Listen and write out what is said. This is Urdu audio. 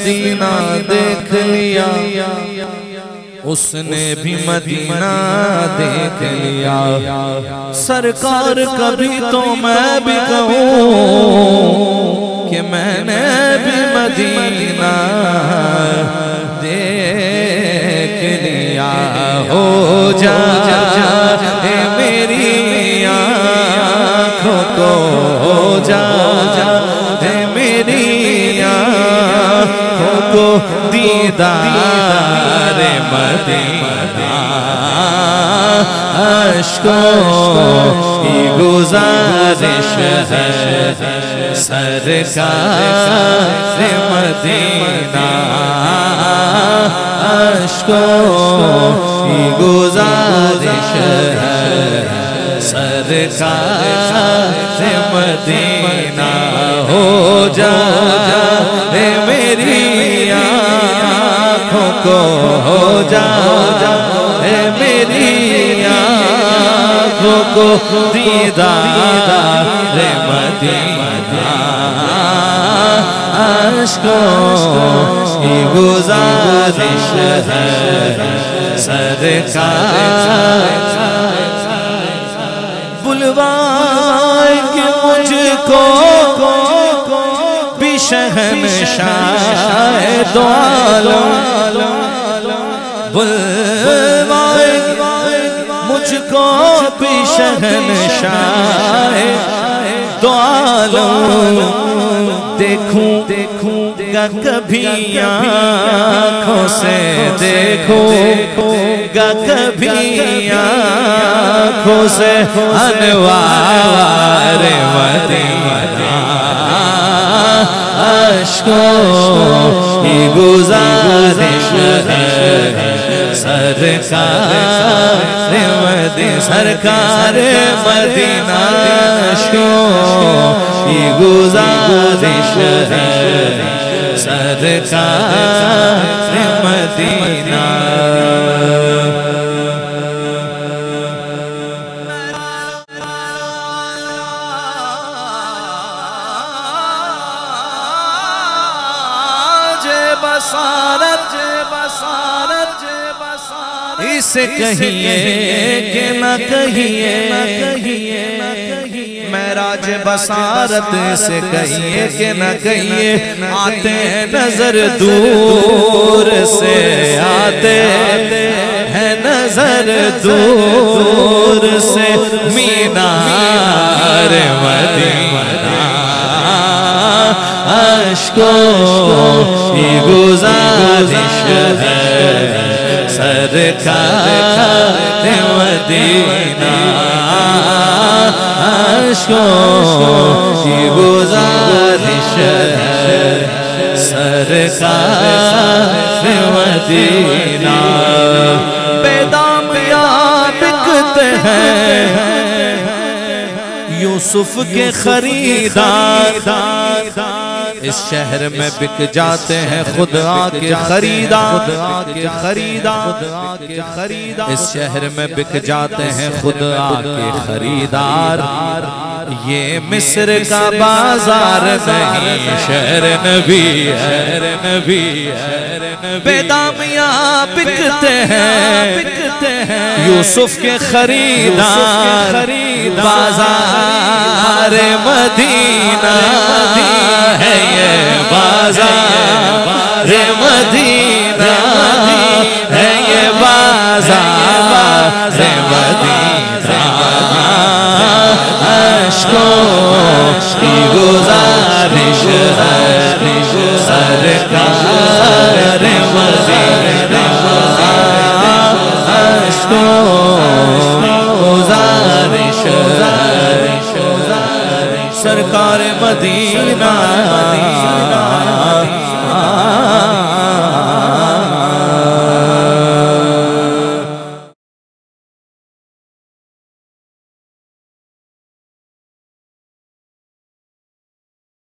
مدینہ دیکھ لیا، اس نے بھی مدینہ دیکھ لیا۔ سرکار کبھی تو میں بھی کہوں کہ میں نے بھی مدینہ دیکھ لیا۔ ہو جائے میری آنکھوں کو، ہو جائے میری آنکھوں کو دیدار مدینہ۔ عشقوں کی گزارش ہے سرکار مدینہ، عشقوں کی گزارش ہے سرکار مدینہ۔ ہو جائے میری آنکھوں کو، ہو جائے میری آنکھوں کو دیدار مدینہ۔ عشقوں کی گزارش ہے سرکار، بلوائے کہ مجھ کو بھی شہنشاہ دو عالم، بلوائے مجھ کو بھی شہنشاہ دو عالم۔ دیکھوں گا کبھی آنکھوں سے، دیکھوں گا کبھی آنکھوں سے انوار مدینہ۔ عشقوں کی گزارش ہے سرکار مدینہ، سرکار مدینہ۔ عشقوں کی گزارش ہے سرکار مدینہ۔ اسے کہیے کہ نہ کہیے، معراج بصارت سے کہیے کہ نہ کہیے، آتے ہیں نظر دور سے، آتے ہیں نظر دور سے مینار مدینہ۔ عشقوں کی گزارش ہے سرکار مدینہ۔ عشقوں کی گزارش ہے سرکار مدینہ۔ بے دامیاں بکتے ہیں یوسف کے خریدار، اس شہر میں بک جاتے ہیں خدا کے خریدار، اس شہر میں بک جاتے ہیں خدا کے خریدار۔ یہ مصر کا بازار نہیں، شہر نبی ہے، بے دامیاں بکتے ہیں یوسف کے خریدار، بازار مدینہ ہے یہ، بازار مدینہ ہے یہ، بازار مدینہ۔ عشقوں کی گزارش ہے سرکار مدینہ۔ عشقوں کی گزارش سرکار مدینہ۔